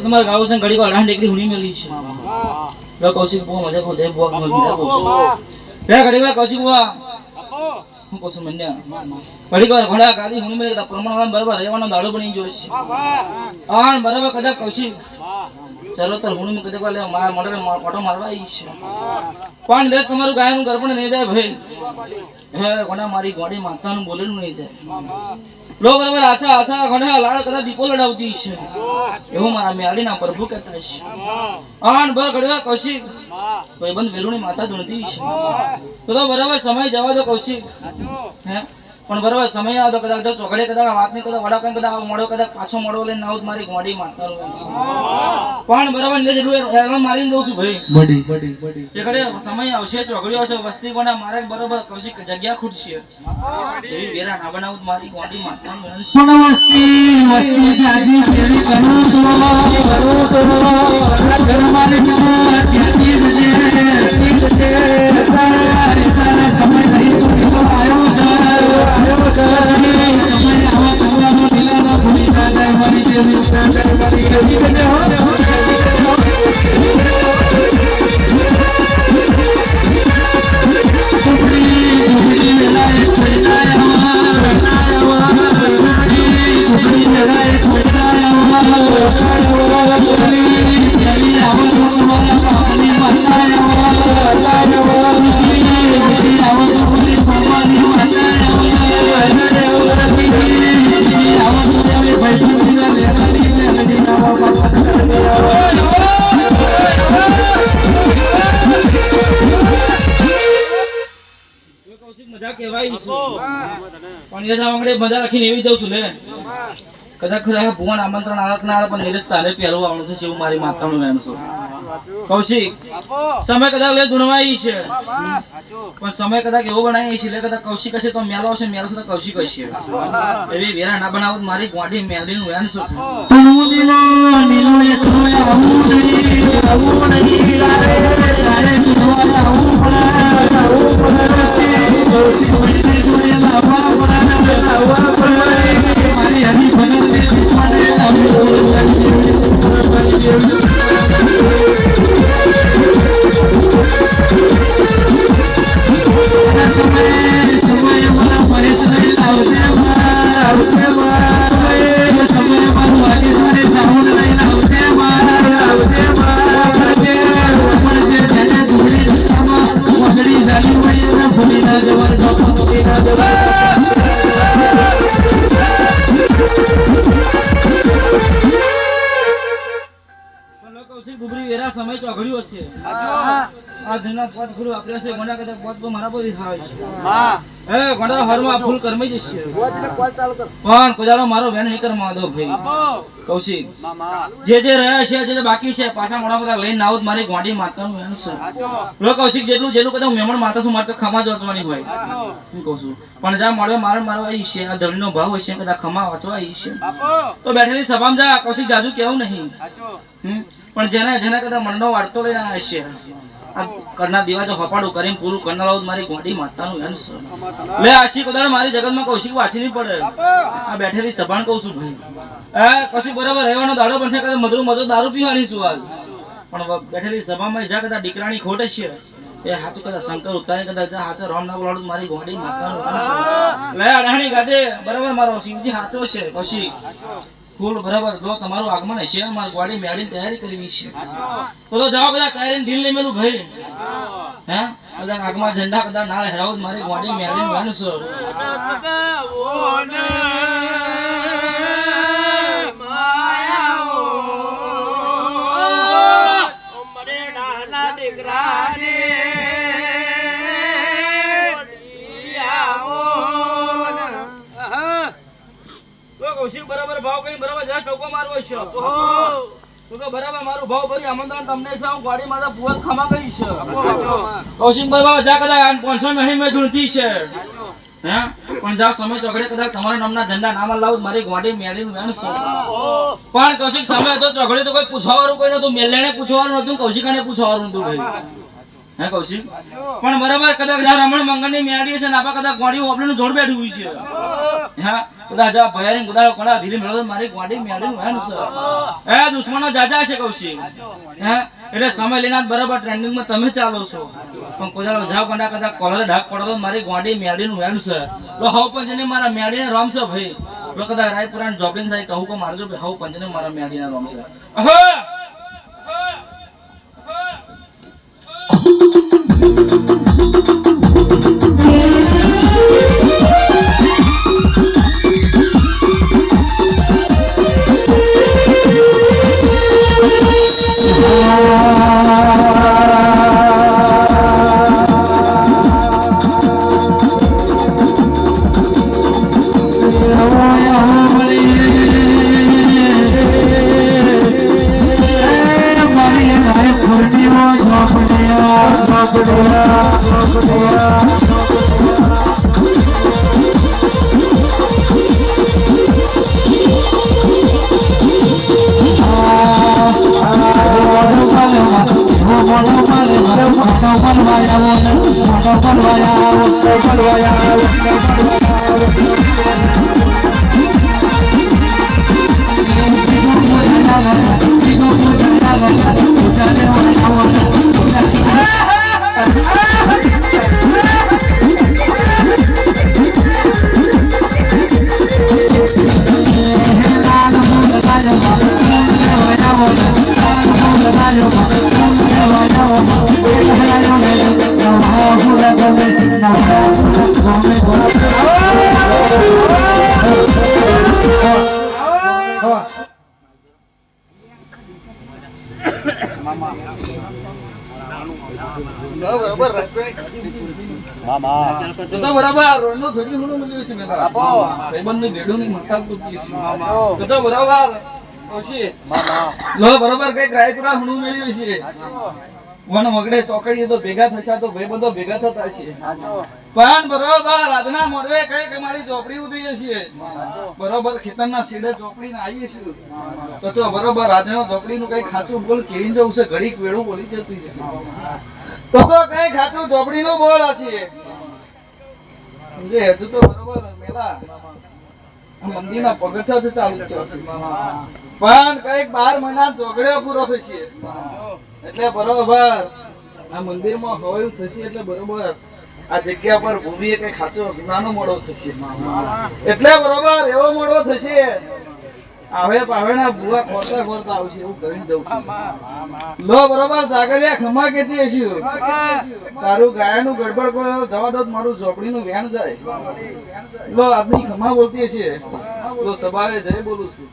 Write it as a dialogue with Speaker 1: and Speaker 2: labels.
Speaker 1: તમારે ગાવ છે ઘડી વાર ડીકરી હુની મેલી છે લો કૌશિક બહુ મજા કો જાય બહુ મજા કો રે ઘડી વાર કૌશિક બહુ હું કોસ મને ઘડી વાર ઘોડા ગાડી હુની મેલી પ્રમાણ બરાબર રહેવાનો દાડો બની ગયો છે આન બરાબર કદા કૌશિક ચલો તર હુની મે કદા લે માર મોડે મોટો મારવા આવી છે પણ દેશ તમારું ગાયનું ગરપણ નહીં જાય ભાઈ હે ઘોડા મારી ગોડી માતાનું બોલેલું નહીં જાય લો બરાબર આશા આશા ઘણા લાડ કદા દીપો લડાવતી છે એવું મારા મેળીના પ્રભુ કહેતા છે આન બર ઘડવા કૌશિક કોઈ બંધ વેરુણી માતા ધૂણતી છે તો બરાબર સમય જવા દો કૌશિક હે પણ બરાબર સમય આવતો કદાચ જો ચોકડે કદાચ વાત નહીં કદાચ વડા કઈ કદાચ મોડો કદાચ પાછો મોડો લઈને આવું મારી ગોડી માતાનું પણ બરાબર ને જેટલું હેરાન મારીને દઉં છું ભાઈ બડી બડી બડી એ ઘડે સમય આવશે ચોકડી આવશે વસ્તી કોના મારે બરાબર કૌશિક જગ્યા ખૂટશે એવી વેરા ના બનાવું મારી ગોડી માતાનું વસ્તી વસ્તી જાજી ફેરી કરું તો ઘરમાની ત્યાંથી જજે સમય નહીં આવ્યો છે મજા કહેવાય પણ એ સામે મજા રાખીને એવી જાઉં છું લે કદાચ કદાચ ભુવન આમંત્રણ આલત ના પણ નિરજ તારે પહેલું આવવાનું છે એવું મારી માતાનું વેણ છે કૌશિક સમય કદાચ લે ગુણવાઈ છે પણ સમય કદાચ એવો બનાવી છે લે કદાચ કૌશિક હશે તો મેલો હશે મેલો છે તો કૌશિક હશે એવી વેરા ના બનાવું મારી ગોડી મેલીનું વેણ છે સમય ચોઘડ્યો છે આ ધના પોત ખુલું આપણે છે ગોડા કદા પોત પર મારા બોલી થાય છે હા એ ગોડા હરમાં ફૂલ કરમી જશે પોત ચાલુ કર પણ કોજારો મારો વેણ નહીં કર માદો ભાઈ કૌશિક મામા જે રહ્યા છે જે બાકી છે પાછા મોડા મોડા લઈને આવું મારી ગોડી માતાનું વેણ છે લો કૌશિક જેટલું કદા મેમણ માતા છું મારે ખમા જોતવાની હોય હું કહું છું પણ જા મોડે મારવા આવી છે આ ધણીનો ભાવ હશે કદા ખમા વાંચવા આવી છે તો બેઠેલી સભામાં જા કૌશિક જાજુ કેવું નહીં પણ જેના કદા મનનો વાર્તો લઈને આવ્યા છે આ કરના દીવા જો હપાડું કરીને પૂરું કરનાર આવું મારી ગોડી માતાનું અંશ લે આશી કદાળ મારી જગતમાં કૌશિક વાસી નહીં પડે આ બેઠેલી સભાન કહું છું ભાઈ કશું બરાબર રહેવાનો દાડો પણ છે કદાચ મધુર મધુર દારૂ પીવાની છું આજ પણ બેઠેલી સભામાં જા કદાચ દીકરાની ખોટ છે એ હાથું કદાચ શંકર ઉતારી કદાચ હાથે રામ ના બોલાડું મારી ગોડી માતાનું લે અડાણી ગાદે બરાબર મારો શિવજી હાથો છે કૌશિક ફૂલ બરાબર જો તમારું આગમન હશે મારી ગાડી મેળીની તૈયારી કરવી છે તો જાઓ બધા તૈયારી ઢીલ લઈ મેલું ભાઈ હે બધા આગમાં ઝંડા કદાચ ના હેરાવ મારી ગાડી મેળીને વેણ છો કૌશિક બરાબર ભાવ કઈ બરાબર જા ટોકો મારવો છે તો બરાબર મારું ભાવ ભરી આમંત્રણ તમને છે હું ગાડી માતા પુઅલ ખમા ગઈ છે કૌશિક બરાબર જા કદાચ 500 મહિને મે ધૂણતી છે હે પણ જા સમય ચોકડે કદાચ તમારા નામના ઝંડા નામ લાવ મારી ગાડી મેળીને વેણ છે પણ કૌશિક સમય તો ચોકડે તો કોઈ પૂછવાનું કોઈ નતું મેલેને પૂછવાનું નતું કૌશિકાને પૂછવાનું નતું ભાઈ હે કૌશિક પણ બરાબર કદાચ જા રમણ મંગળની મેળી છે નાપા કદાચ ગાડી ઓપલીનું જોડ બેઠું હોય છે હે કદાચ જા ભયારી ગુદાળો કોડા ધીરે મેળો મારી ગાડી મેળીને વેણ છે એ દુશ્મનો જાજા છે કૌશિક હે એટલે સમય લેના બરાબર ટ્રેન્ડિંગમાં તમે ચાલો છો પણ કોજાળો જાવ કોડા કદાચ કોલરે ઢાક પડો મારી ગાડી મેળીને વેણ છે તો હવ પંચને મારા મેળીને રોમ છે ભાઈ તો કદાચ રાયપુરાન જોબિંગ થાય કહું કો મારજો હવ પંચને મારા મેળીને રોમ છે બરાબર રોડ નો થોડી ઘણું મળ્યું છે મેં આપો ભાઈબંધ ની ભેડું ની મટાલ તૂટી છે તો બરાબર ઓછી લો બરાબર કઈક રાયપુરા હુણું મળ્યું છે વન વગડે ચોકડીએ તો ભેગા થશે તો ભાઈબંધો ભેગા થતા છે પણ બરોબર આજના મોડવે કઈક મારી ચોપડી ઉઠી જશે બરોબર ખેતરના સીડે ચોપડી ને આવીએ છીએ તો બરોબર આજનો ચોપડી નું કઈ ખાચું બોલ કેવી જવું છે ઘડીક વેળું બોલી જતું છે તો કઈ ખાચું ચોપડી નું બોલ હશે હજુ તો બરોબર મેલા મંદિરના પગથિયા ચાલુ છે પણ કઈક 12 મહિના ચોકડ્યો પૂરો થશે એટલે બરોબર આ મંદિરમાં હવાયું થશે એટલે બરોબર આ જગ્યા પર ભૂમિ કઈ ખાચો નાનો મોડો થશે એટલે બરોબર એવો મોડો થશે આવે પાવેના બુવા ખોરતા ખોરતા આવશે એવું કરીને દઉં લો બરોબર જાગરિયા ખમા કેતી હશું તારું ગાયનું ગડબડ કરો જવા દો મારું ઝોપડીનું વેણ જાય લો આજની ખમા બોલતી હશે તો સવારે જય બોલું છું